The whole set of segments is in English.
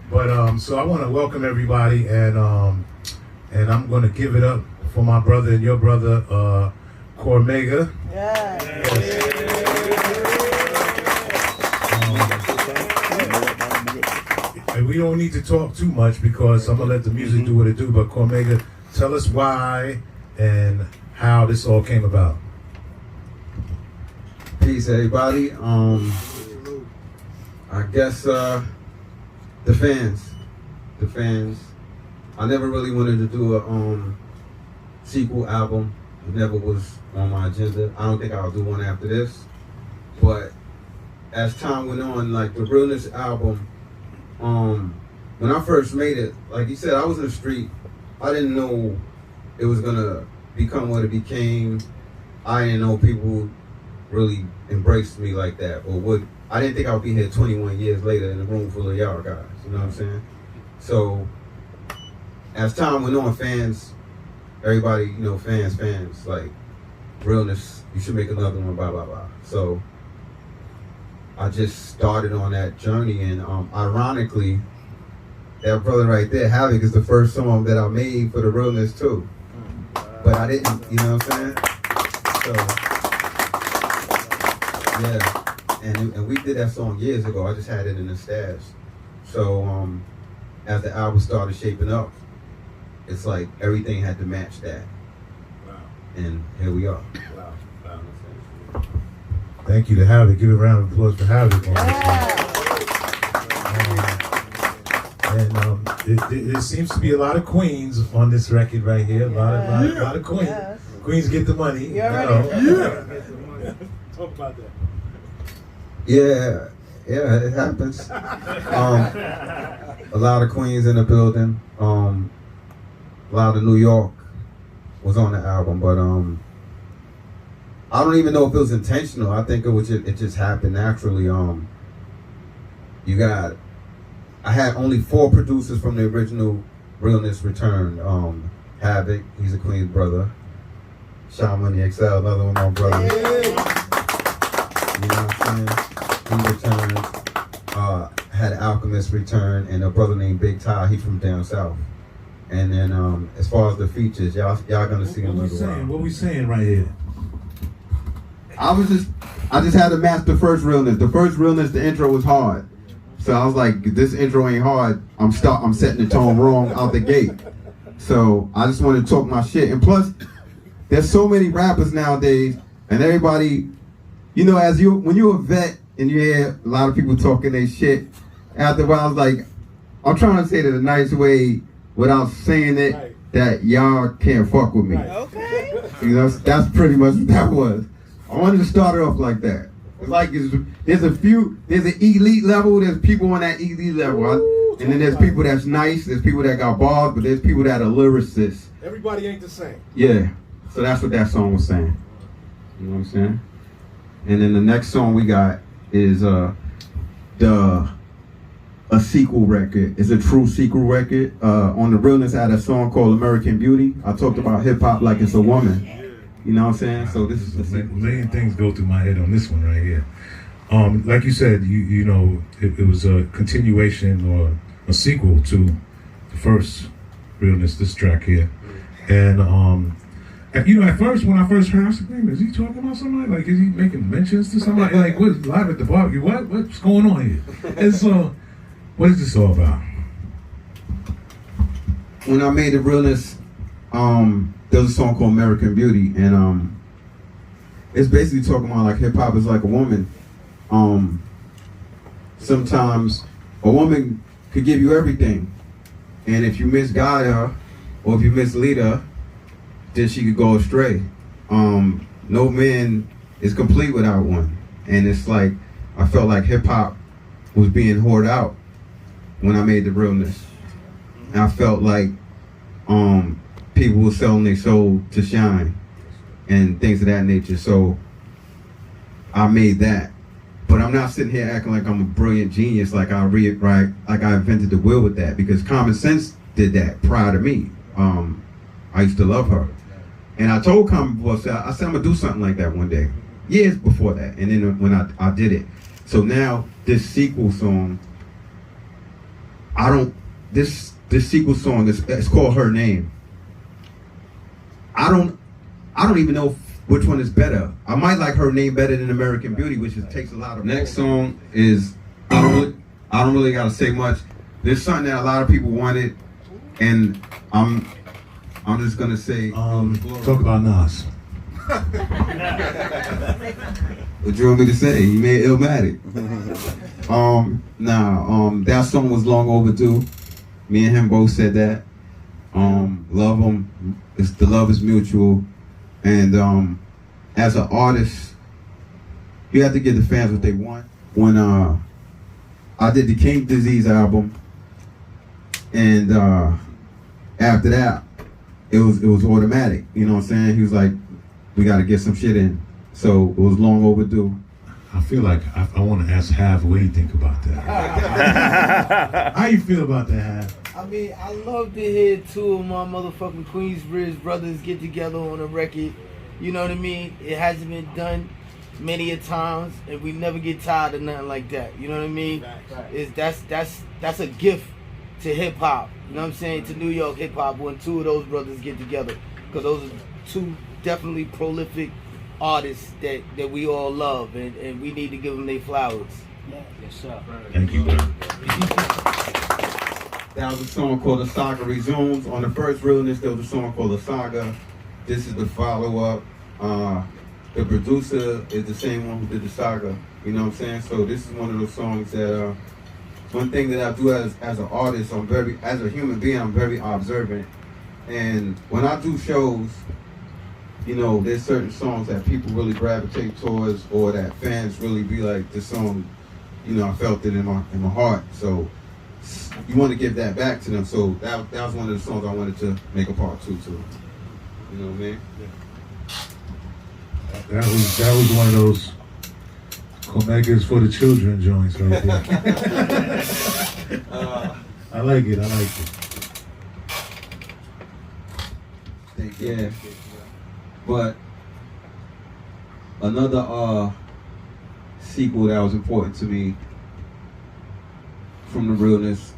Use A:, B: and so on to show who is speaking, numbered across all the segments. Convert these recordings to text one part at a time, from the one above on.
A: But so I want to welcome everybody, and I'm going to give it up for my brother and your brother, Cormega.
B: Yeah.
A: And we don't need to talk too much because I'm gonna let the music do what it do. But Cormega, tell us why and how this all came about.
C: Peace, everybody. I guess the fans. I never really wanted to do a sequel album. It never was on my agenda. I don't think I'll do one after this. But as time went on, like the Realness album, when I first made it, like you said, I was in the street. I didn't know it was gonna become what it became. I didn't know people really embraced me like that, or would. I didn't think I would be here 21 years later in a room full of y'all guys. You know what I'm saying? So as time went on, fans, everybody, you know, fans, like Realness, you should make another one, blah blah blah. So I just started on that journey, and ironically, that brother right there, Havoc, is the first song that I made for the Realness II. But I didn't, you know what I'm saying? So, yeah, and we did that song years ago. I just had it in the stash. So, as the album started shaping up, it's like everything had to match that. Wow. And here we are. Wow.
A: Thank you to Havoc. Give a round of applause for Havoc. There seems to be a lot of queens on this record right here. A lot of queens. Yes. Queens get the money.
B: Yeah.
A: Talk about that.
C: Yeah, it happens. A lot of queens in the building. A lot of New York was on the album, but I don't even know if it was intentional. I think it just happened naturally. I had only 4 producers from the original Realness returned. Havoc, he's a Queen's brother. Sha Money XL, another one of my brothers. You know what I'm saying? He returned. Had Alchemist return, and a brother named Big Ty, he from down south. And then as far as the features, y'all gonna see him later on.
A: What we saying right here?
C: I just had to match the first Realness. The first Realness, the intro was hard. So I was like, this intro ain't hard. I'm setting the tone wrong out the gate. So I just wanted to talk my shit. And plus, there's so many rappers nowadays, and everybody, you know, when you're a vet and you hear a lot of people talking their shit, after a while I was like, I'm trying to say it in a nice way without saying it that y'all can't fuck with me.
B: Okay.
C: You know, that's pretty much what that was. I wanted to start it off like that. It's like there's an elite level, there's people on that elite level. And then there's people that's nice, there's people that got bars, but there's people that are lyricists.
A: Everybody ain't the same.
C: Yeah. So that's what that song was saying. You know what I'm saying? And then the next song we got is a sequel record. It's a true sequel record. On the Realness, I had a song called American Beauty. I talked about hip hop like it's a woman. You know what I'm saying? So this is
A: a million things go through my head on this one right here. Like you said, you know, it was a continuation or a sequel to the first Realness, this track here. And you know, at first, when I first heard, I was like, man, is he talking about somebody? Like, is he making mentions to somebody? Like, what's live at the barbecue? What's going on here? And so, what is this all about?
C: When I made the Realness, there was a song called American Beauty, and it's basically talking about like hip hop is like a woman. Sometimes a woman could give you everything, and if you misguide her or if you mislead her, then she could go astray. No man is complete without one, and it's like I felt like hip hop was being hoarded out when I made the Realness, and I felt like people were selling their soul to shine and things of that nature. So I made that. But I'm not sitting here acting like I'm a brilliant genius, like I invented the wheel with that, because common sense did that prior to me. I used to love her. And I told Common Voice, I said I'm gonna do something like that one day. Years before that. And then when I did it. So now this sequel song, I don't. This sequel song is it's called Her Name. I don't even know which one is better. I might like Her Name better than American Beauty, which takes a lot of. Next song is I don't really gotta say much. There's something that a lot of people wanted, and I'm just gonna say.
A: Talk about Nas.
C: What you want me to say? He made Illmatic. That song was long overdue. Me and him both said that. Love him. The love is mutual. And as an artist, you have to give the fans what they want. When I did the King Disease album, and after that, it was automatic. You know what I'm saying? He was like, we got to get some shit in. So it was long overdue.
A: I feel like I want to ask Hav what you think about that. How you feel about that, Hav?
B: I mean, I love to hear two of my motherfucking Queensbridge brothers get together on a record. You know what I mean? It hasn't been done many a times, and we never get tired of nothing like that. You know what I mean? That's a gift to hip hop. You know what I'm saying? To New York hip hop when two of those brothers get together, because those are two definitely prolific artists that we all love, and we need to give them their flowers.
D: Yes, sir.
A: Thank you.
C: That was a song called The Saga Resumes. On the first Realness, there was a song called The Saga. This is the follow-up. The producer is the same one who did The Saga. You know what I'm saying? So this is one of those songs that, one thing that I do as an artist, as a human being, I'm very observant. And when I do shows, you know, there's certain songs that people really gravitate towards, or that fans really be like, this song, you know, I felt it in my heart. So you want to give that back to them. So that was one of the songs I wanted to make a part 2 to. You know what I mean?
A: That was one of those Cormegas for the children joints right there. I like it.
C: Yeah. But another sequel that was important to me from the Realness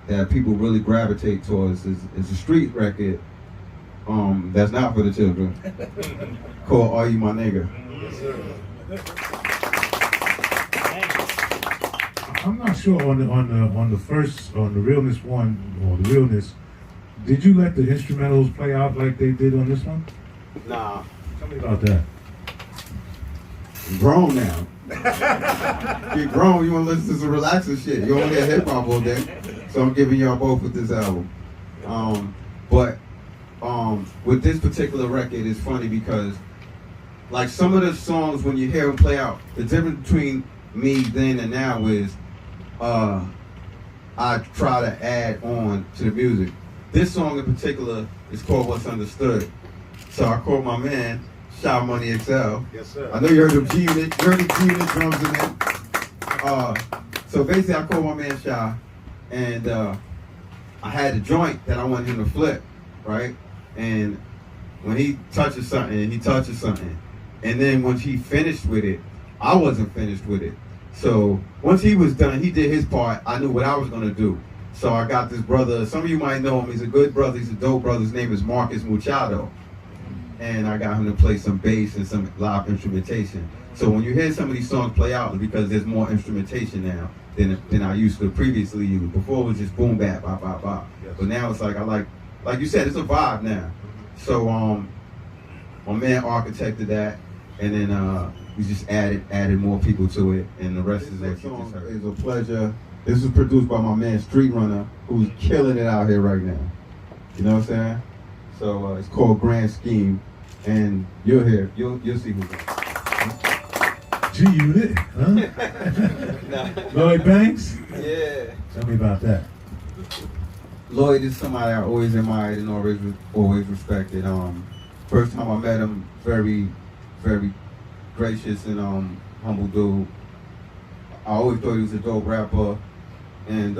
C: that people really gravitate towards is a street record that's not for the children called Are You My Nigga?
B: Yes, sir.
A: I'm not sure on the Realness 1 or the Realness. Did you let the instrumentals play out like they did on this one?
C: Nah.
A: Tell me about that.
C: I'm grown now. Get grown, you want to listen to some relaxing shit. You don't want to hear hip hop all day. So I'm giving y'all both with this album. But with this particular record, it's funny because like some of the songs, when you hear them play out, the difference between me then and now is I try to add on to the music. This song in particular is called What's Understood. So I called my man, Sha Money XL.
A: Yes, sir.
C: I know you heard him G-Unit drums in there. So basically I called my man Sha, and I had a joint that I wanted him to flip, right? And when he touches something, he touches something. And then once he finished with it, I wasn't finished with it. So once he was done, he did his part, I knew what I was gonna do. So I got this brother, some of you might know him, he's a good brother, he's a dope brother, his name is Marcus Muchado. And I got him to play some bass and some live instrumentation. So when you hear some of these songs play out, it's because there's more instrumentation now than I used to previously use. Before it was just boom, bap, bop, bop, bop. Yes. But now it's like, like you said, it's a vibe now. So my man architected that, and then we just added more people to it, and the rest is what you just heard. It's a pleasure. This was produced by my man Street Runner, who's killing it out here right now. You know what I'm saying? So it's called Grand Scheme, and you'll hear, you'll see who's on.
A: G-Unit, huh? Lloyd Banks?
C: Yeah.
A: Tell me about that.
C: Lloyd is somebody I always admired and always respected. First time I met him, very, very gracious and humble dude. I always thought he was a dope rapper, and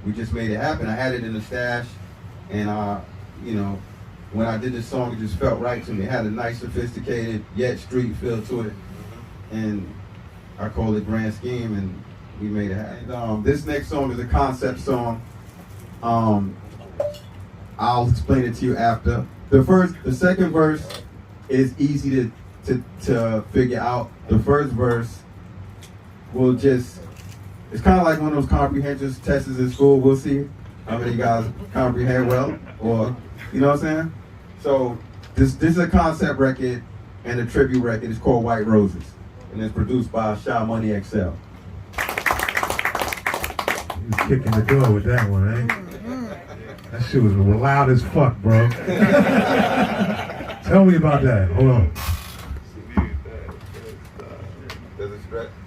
C: we just made it happen. I had it in the stash, and you know, when I did this song, it just felt right to me. It had a nice, sophisticated, yet street feel to it, and I called it Grand Scheme, and we made it happen. And, this next song is a concept song. I'll explain it to you after. The second verse is easy to figure out. The first verse will just, it's kind of like one of those comprehension tests in school. We'll see how many guys comprehend well, or, you know what I'm saying? So this is a concept record and a tribute record. It's called White Roses, and it's produced by Sha Money XL.
A: You was kicking the door with that one, eh? That shit was loud as fuck, bro. Tell me about that. Hold on.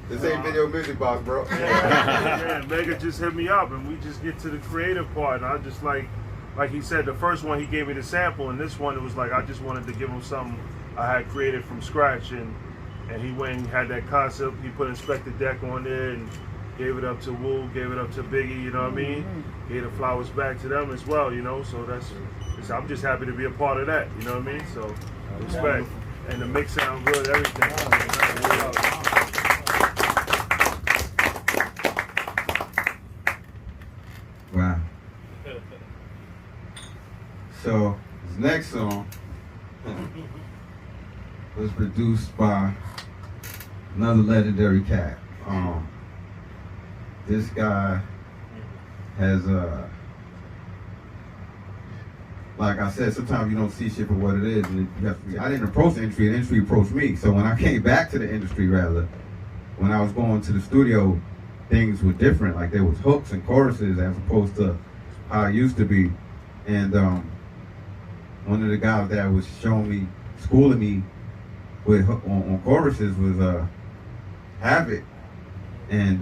C: This ain't video music box, bro.
D: Yeah, Mega just hit me up and we just get to the creative part. And I just like he said, the first one he gave me the sample, and this one it was like I just wanted to give him something I had created from scratch, and he went and had that concept. He put Inspector Deck on there and gave it up to Wu, gave it up to Biggie, you know what I mean? Gave the flowers back to them as well, you know. So I'm just happy to be a part of that, you know what I mean? So respect. And the mix sound good, everything.
C: Wow. So this next song was produced by another legendary cat. This guy has like I said, sometimes you don't see shit for what it is, and I didn't approach the industry approached me. So when I came back to the industry, rather, when I was going to the studio, things were different. Like there was hooks and choruses as opposed to how it used to be. And one of the guys that was showing me, schooling me with on choruses was Havoc. And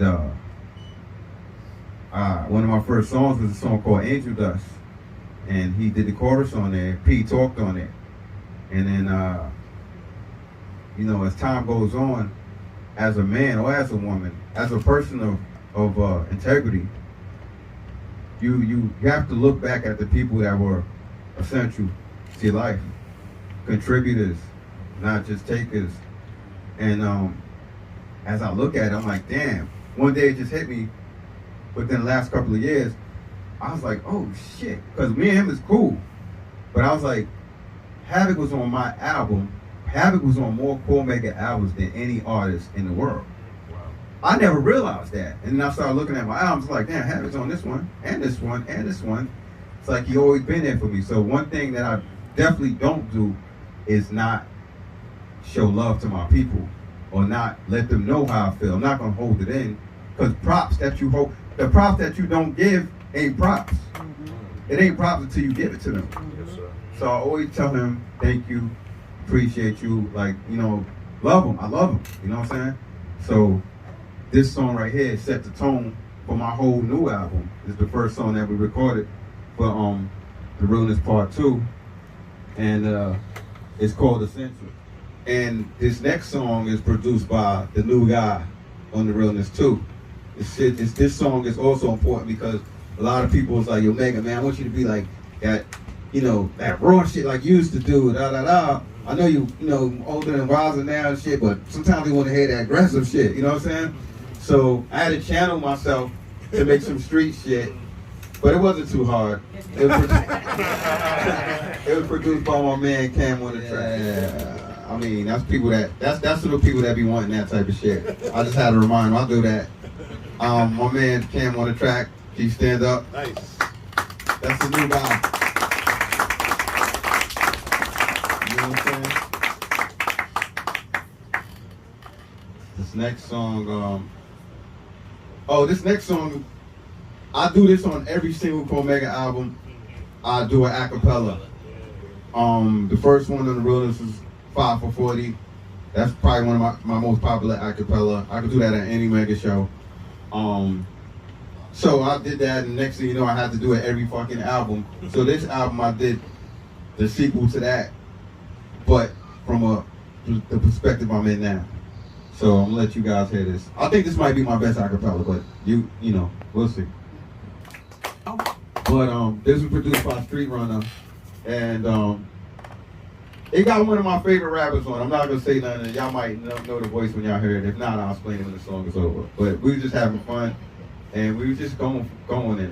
C: one of my first songs was a song called Angel Dust. And he did the chorus on there. P talked on it. And then, you know, as time goes on, as a man or as a woman, as a person of integrity, you have to look back at the people that were essential to your life, contributors, not just takers. And as I look at it, I'm like, damn. One day it just hit me. Within the last couple of years, I was like, oh shit, because me and him is cool. But I was like, Havoc was on my album. Havoc was on more Cormega albums than any artist in the world. Wow. I never realized that. And then I started looking at my albums like, damn, Havoc's on this one, and this one, and this one. It's like he always been there for me. So one thing that I definitely don't do is not show love to my people or not let them know how I feel. I'm not gonna hold it in, because props that you hold, the props that you don't give ain't props. It ain't props until you give it to them.
D: Yes, sir.
C: So I always tell him, thank you, appreciate you, like, you know, love him. I love him, you know what I'm saying? So this song right here set the tone for my whole new album. It's the first song that we recorded for The Realness Part 2. And it's called Essential. And this next song is produced by the new guy on The Realness II. This song is also important because a lot of people is like, yo, Mega, man, I want you to be like that, you know, that raw shit like you used to do, da da da. I know you know, older and wiser now and shit, but sometimes they want to hear that aggressive shit, you know what I'm saying? So I had to channel myself to make some street shit, but it wasn't too hard. It was produced by my man Cam on the track. Yeah. I mean, that's to the people that be wanting that type of shit. I just had to remind them, I'll do that. My man Cam on the track, he stand up.
D: Nice.
C: That's the new guy. You know what I'm saying? This next song, this next song, I do this on every single Cormega album. I do an acapella. The first one on The Realness is 5 for 40. That's probably one of my most popular acapella. I could do that at any Mega show. So I did that, and next thing you know, I had to do it every fucking album. So this album, I did the sequel to that, but from the perspective I'm in now. So I'm gonna let you guys hear this. I think this might be my best acapella, but you know, we'll see. But this was produced by Street Runner, and It got one of my favorite rappers on. I'm not gonna say nothing. Y'all might know the voice when y'all hear it. If not, I'll explain it when the song is over. But we were just having fun, and we were just going for it.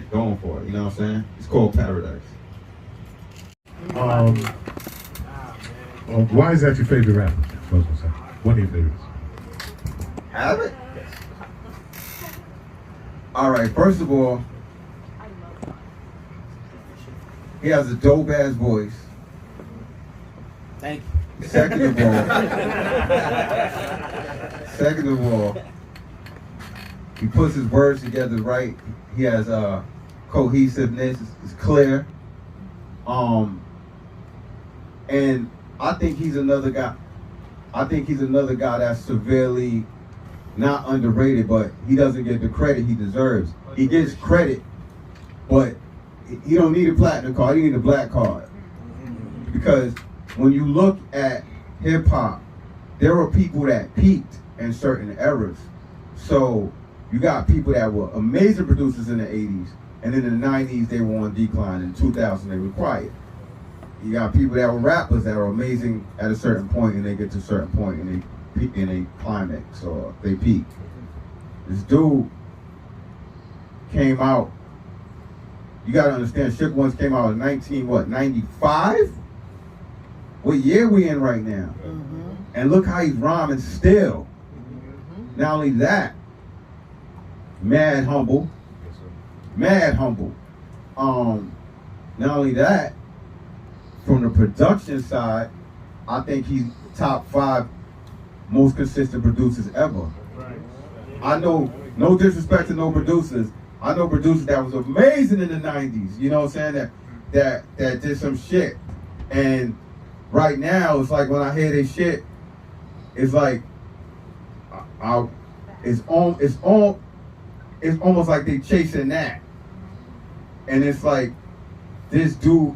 C: You know what I'm saying? It's called Paradise.
A: Why is that your favorite rapper? One of your favorites?
C: Havoc? All right. First of all, he has a dope ass voice.
B: Thank you.
C: Second of all, he puts his words together right. He has cohesiveness. It's clear. And I think he's another guy. That's severely not underrated, but he doesn't get the credit he deserves. He gets credit, but he don't need a platinum card. He need a black card. Because when you look at hip hop, there were people that peaked in certain eras. So you got people that were amazing producers in the 80s, and in the 90s they were on decline. In 2000 they were quiet. You got people that were rappers that were amazing at a certain point, and they get to a certain point and they peak in a climax or they peak. This dude came out. You gotta understand, Shook Ones came out in 95? What year we in right now? Mm-hmm. And look how he's rhyming still. Mm-hmm. Not only that, mad humble. Not only that, from the production side, I think he's top 5 most consistent producers ever. Right. I know, no disrespect to no producers, I know producers that was amazing in the 90s, you know what I'm saying, that did some shit. And right now, it's like when I hear this shit, it's like, it's almost like they chasing that. And it's like, this dude,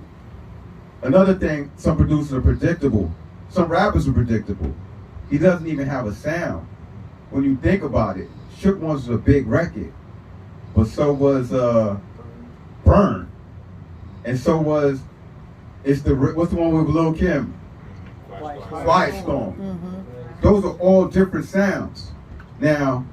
C: another thing, some producers are predictable. Some rappers are predictable. He doesn't even have a sound. When you think about it, Shook Ones was a big record, but so was Burn, and so was what's the one with Lil Kim? Quiet Storm. Mm-hmm. Those are all different sounds. Now,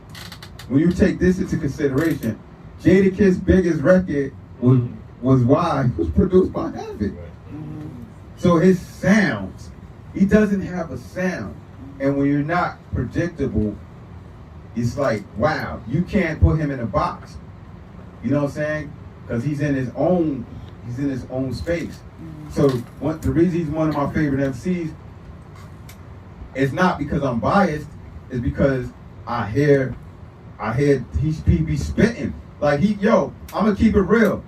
C: when you take this into consideration, Jadakiss' biggest record was Why, was produced by Havoc. Mm-hmm. So his sounds, he doesn't have a sound. And when you're not predictable, it's like, wow, you can't put him in a box. You know what I'm saying? Because he's in his own space. So the reason he's one of my favorite MCs is not because I'm biased, it's because I hear he be spitting. Like I'm gonna keep it real.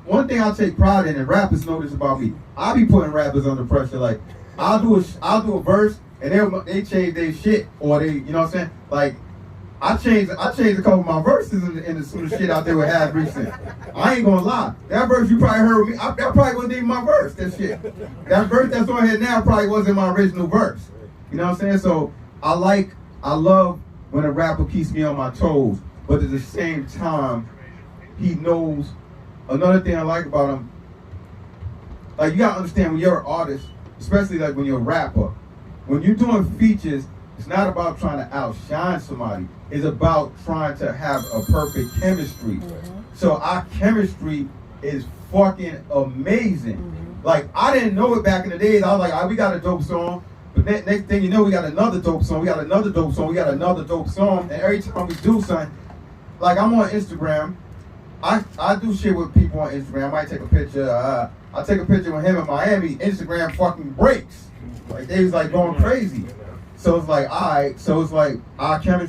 C: One thing I take pride in, and rappers know this about me, I be putting rappers under pressure. Like I'll do a verse and they change their shit, or they, you know what I'm saying? Like I changed a couple of my verses in some of the shit out there with Havoc recent. I ain't gonna lie, that verse you probably heard with me, that probably wasn't even my verse. That shit, that verse that's on here now probably wasn't my original verse. You know what I'm saying? So I love when a rapper keeps me on my toes, but at the same time, he knows. Another thing I like about him, like you gotta understand when you're an artist, especially like when you're a rapper, when you're doing features, it's not about trying to outshine somebody. It's about trying to have a perfect chemistry. Mm-hmm. So our chemistry is fucking amazing. Mm-hmm. Like I didn't know it back in the days. I was like, we got a dope song. But next thing you know, we got another dope song. We got another dope song. We got another dope song. And every time we do something, like I'm on Instagram. I do shit with people on Instagram. I might take a picture. I take a picture with him in Miami. Instagram fucking breaks. Like they was like going crazy. So it's like, all right. So it's like our chemistry.